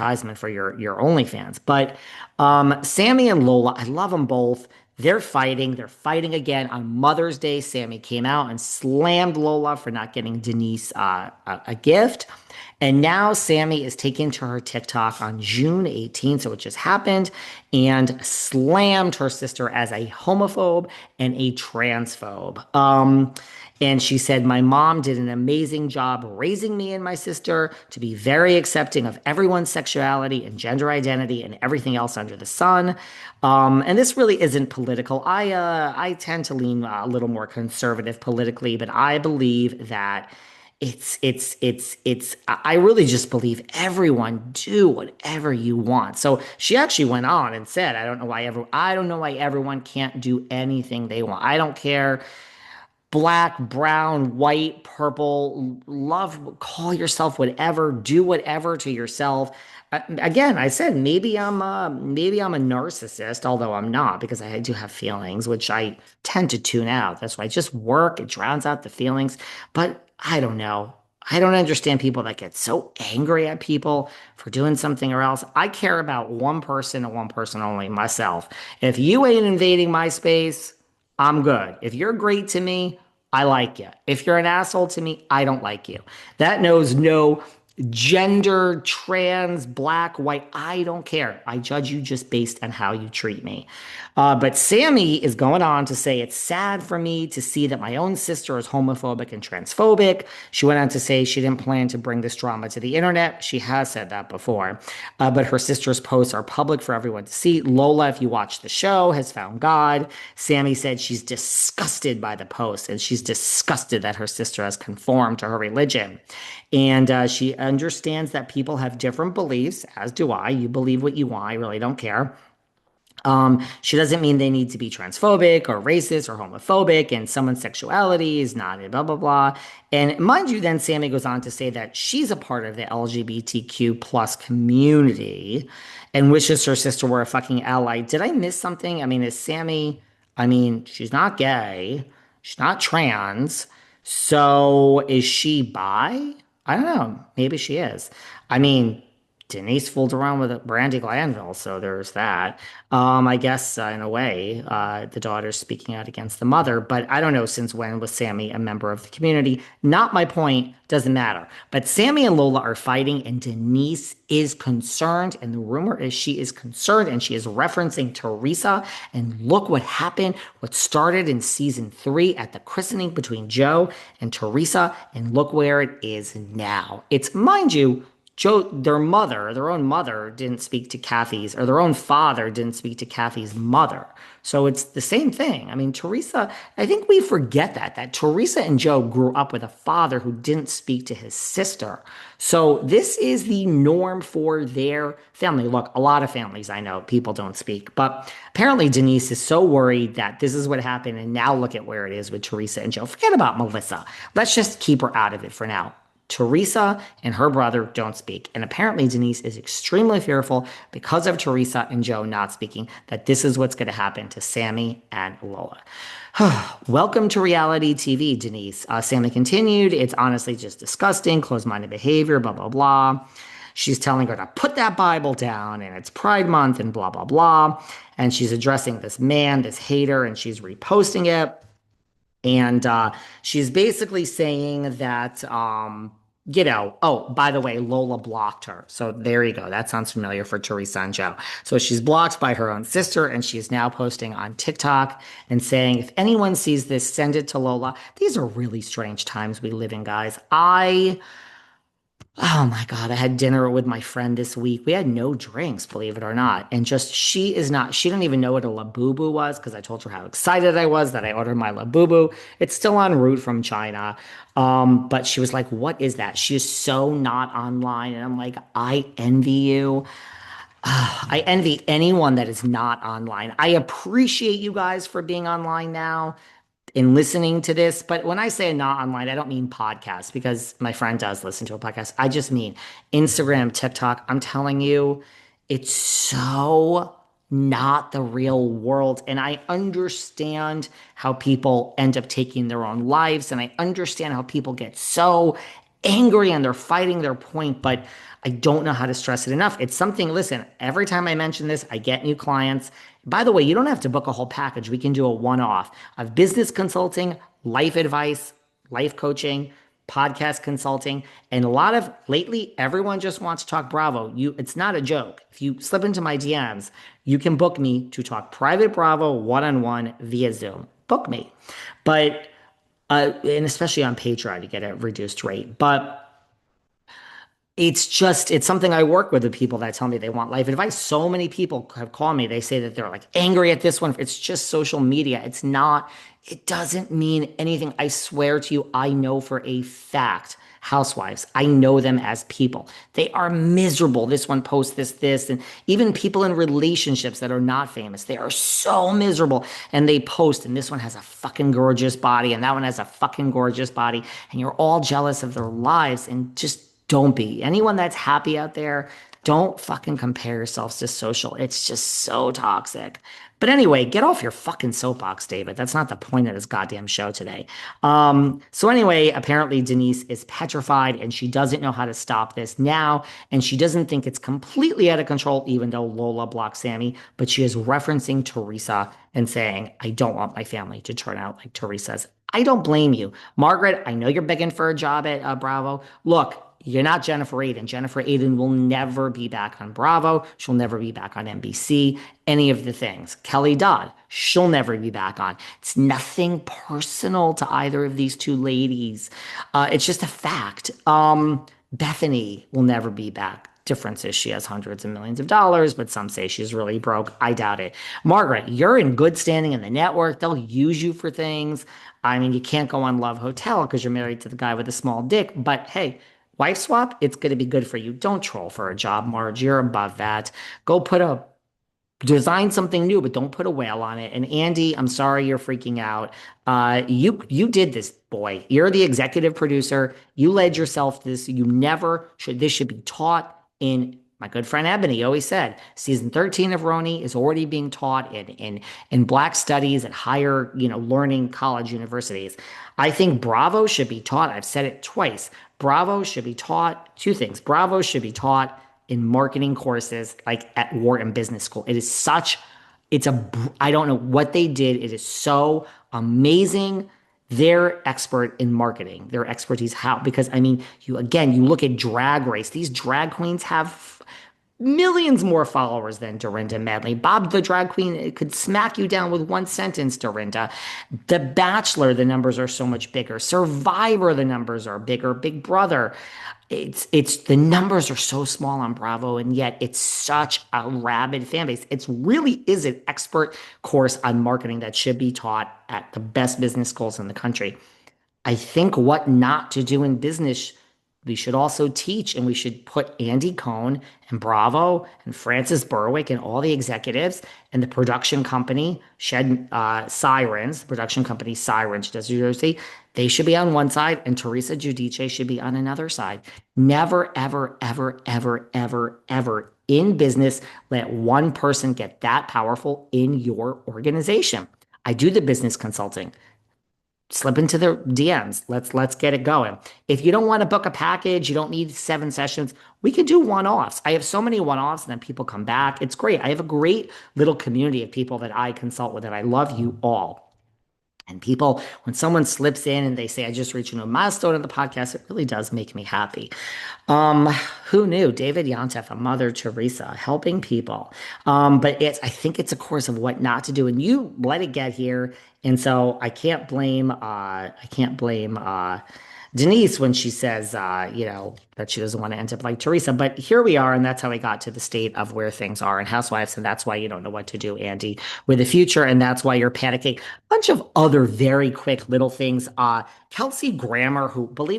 advertisement for your OnlyFans. But Sammy and Lola, I love them both. They're fighting. They're fighting again on Mother's Day. Sammy came out and slammed Lola for not getting Denise a gift. And now Sammy is taken to her TikTok on June 18th, so it just happened, and slammed her sister as a homophobe and a transphobe. And she said, my mom did an amazing job raising me and my sister to be very accepting of everyone's sexuality and gender identity and everything else under the sun. And this really isn't political. I tend to lean a little more conservative politically, but I believe that I really just believe everyone do whatever you want. So she actually went on and said, I don't know why everyone can't do anything they want. I don't care black, brown, white, purple, love, call yourself whatever, do whatever to yourself. Again, I said maybe I'm a narcissist, although I'm not because I do have feelings, which I tend to tune out. That's why I just work. It drowns out the feelings. But I don't know. I don't understand people that get so angry at people for doing something or else. I care about one person and one person only, myself. If you ain't invading my space, I'm good. If you're great to me, I like you. If you're an asshole to me, I don't like you. That knows no gender, trans, black, white. I don't care. I judge you just based on how you treat me. But Sammy is going on to say it's sad for me to see that my own sister is homophobic and transphobic. She went on to say she didn't plan to bring this drama to the internet. She has said that before. But her sister's posts are public for everyone to see. Lola, if you watch the show, has found God. Sammy said she's disgusted by the post and she's disgusted that her sister has conformed to her religion. And she understands that people have different beliefs, as do I. You believe what you want. I really don't care. She doesn't mean they need to be transphobic or racist or homophobic, and someone's sexuality is not blah, blah, blah. And mind you, then Sammy goes on to say that she's a part of the LGBTQ plus community and wishes her sister were a fucking ally. Did I miss something? I mean, is Sammy, I mean, she's not gay, she's not trans. So is she bi? I don't know. Maybe she is. I mean, Denise fooled around with Brandy Glanville, so there's that. I guess in a way, the daughter's speaking out against the mother, but I don't know since when was Sammy a member of the community. Not my point, doesn't matter. But Sammy and Lola are fighting, and Denise is concerned, and the rumor is she is concerned, and she is referencing Teresa. And look what happened, what started in season 3 at the christening between Joe and Teresa, and look where it is now. It's, mind you, Joe, their own mother didn't speak to Kathy's, or their own father didn't speak to Kathy's mother. So it's the same thing. I mean, Teresa, I think we forget that Teresa and Joe grew up with a father who didn't speak to his sister. So this is the norm for their family. Look, a lot of families I know, people don't speak, but apparently Denise is so worried that this is what happened. And now look at where it is with Teresa and Joe. Forget about Melissa. Let's just keep her out of it for now. Teresa and her brother don't speak. And apparently Denise is extremely fearful because of Teresa and Joe not speaking that this is what's going to happen to Sammy and Lola. Welcome to reality TV, Denise. Sammy continued, it's honestly just disgusting, closed-minded behavior, blah, blah, blah. She's telling her to put that Bible down and it's Pride Month and blah, blah, blah. And she's addressing this man, this hater, and she's reposting it. And she's basically saying that oh, by the way, Lola blocked her. So there you go. That sounds familiar for Teresa and Joe. So she's blocked by her own sister, and she is now posting on TikTok and saying, if anyone sees this, send it to Lola. These are really strange times we live in, guys. Oh my God, I had dinner with my friend this week. We had no drinks, believe it or not. And just, she didn't even know what a labubu was because I told her how excited I was that I ordered my labubu. It's still en route from China. But she was like, what is that? She is so not online. And I'm like, I envy you. I envy anyone that is not online. I appreciate you guys for being online now in listening to this. But when I say not online, I don't mean podcasts because my friend does listen to a podcast. I just mean Instagram, TikTok. I'm telling you, it's so not the real world. And I understand how people end up taking their own lives. And I understand how people get so angry and they're fighting their point, but I don't know how to stress it enough. It's something, listen, every time I mention this, I get new clients. By the way, you don't have to book a whole package. We can do a one-off of business consulting, life advice, life coaching, podcast consulting, and a lot of lately everyone just wants to talk Bravo. It's not a joke. If you slip into my DMs, you can book me to talk private Bravo one-on-one via Zoom. Book me. But and especially on Patreon, you get a reduced rate. But it's something I work with people that tell me they want life advice. So many people have called me. They say that they're like angry at this one. It's just social media. It doesn't mean anything. I swear to you, I know for a fact. Housewives, I know them as people. They are miserable. This one posts this, and even people in relationships that are not famous, they are so miserable. And they post, and this one has a fucking gorgeous body, and that one has a fucking gorgeous body, and you're all jealous of their lives, and just don't be. Anyone that's happy out there, don't fucking compare yourselves to social. It's just so toxic. But anyway, get off your fucking soapbox, David. That's not the point of this goddamn show today. So anyway, apparently Denise is petrified and she doesn't know how to stop this now. And she doesn't think it's completely out of control, even though Lola blocked Sammy. But she is referencing Teresa and saying, I don't want my family to turn out like Teresa's. I don't blame you. Margaret, I know you're begging for a job at Bravo. Look, you're not Jennifer Aydin. Jennifer Aydin will never be back on Bravo. She'll never be back on NBC, any of the things. Kelly Dodd, she'll never be back on. It's nothing personal to either of these two ladies. It's just a fact. Bethany will never be back. Difference is she has hundreds of millions of dollars, but some say she's really broke. I doubt it. Margaret, you're in good standing in the network. They'll use you for things. I mean, you can't go on Love Hotel because you're married to the guy with a small dick, but hey, wife swap, it's going to be good for you. Don't troll for a job, Marge. You're above that. Go design something new, but don't put a whale on it. And Andy, I'm sorry you're freaking out. You did this, boy. You're the executive producer. You led yourself this. You never should. This should be taught in. My good friend Ebony always said, season 13 of RHONJ is already being taught in Black studies at higher, learning college universities. I think Bravo should be taught. I've said it twice. Bravo should be taught two things. Bravo should be taught in marketing courses like at Wharton Business School. I don't know what they did. It is so amazing. They're expert in marketing, their expertise. How? Because I mean, you look at Drag Race, these drag queens have millions more followers than Dorinda Medley. Bob the drag queen could smack you down with one sentence, Dorinda. The Bachelor, the numbers are so much bigger. Survivor, the numbers are bigger. Big Brother. It's the numbers are so small on Bravo, and yet it's such a rabid fan base. It's really is an expert course on marketing that should be taught at the best business schools in the country. I think what not to do in business, we should also teach, and we should put Andy Cohen and Bravo and Francis Berwick and all the executives and the production company, Sirens, the production company Sirens, does New Jersey, they should be on one side, and Teresa Giudice should be on another side. Never, ever, ever, ever, ever, ever in business let one person get that powerful in your organization. I do the business consulting. Slip into the DMs. Let's get it going. If you don't want to book a package, you don't need 7 sessions. We could do one-offs. I have so many one-offs, and then people come back. It's great. I have a great little community of people that I consult with, and I love you all. And people, when someone slips in and they say, I just reached a new milestone in the podcast, it really does make me happy. Who knew? David Yontef, a Mother Teresa, helping people. But I think it's a course of what not to do. And you let it get here. And so I can't blame Denise when she says, that she doesn't want to end up like Teresa. But here we are, and that's how we got to the state of where things are in Housewives, and that's why you don't know what to do, Andy, with the future, and that's why you're panicking. A bunch of other very quick little things. Kelsey Grammer, who, believe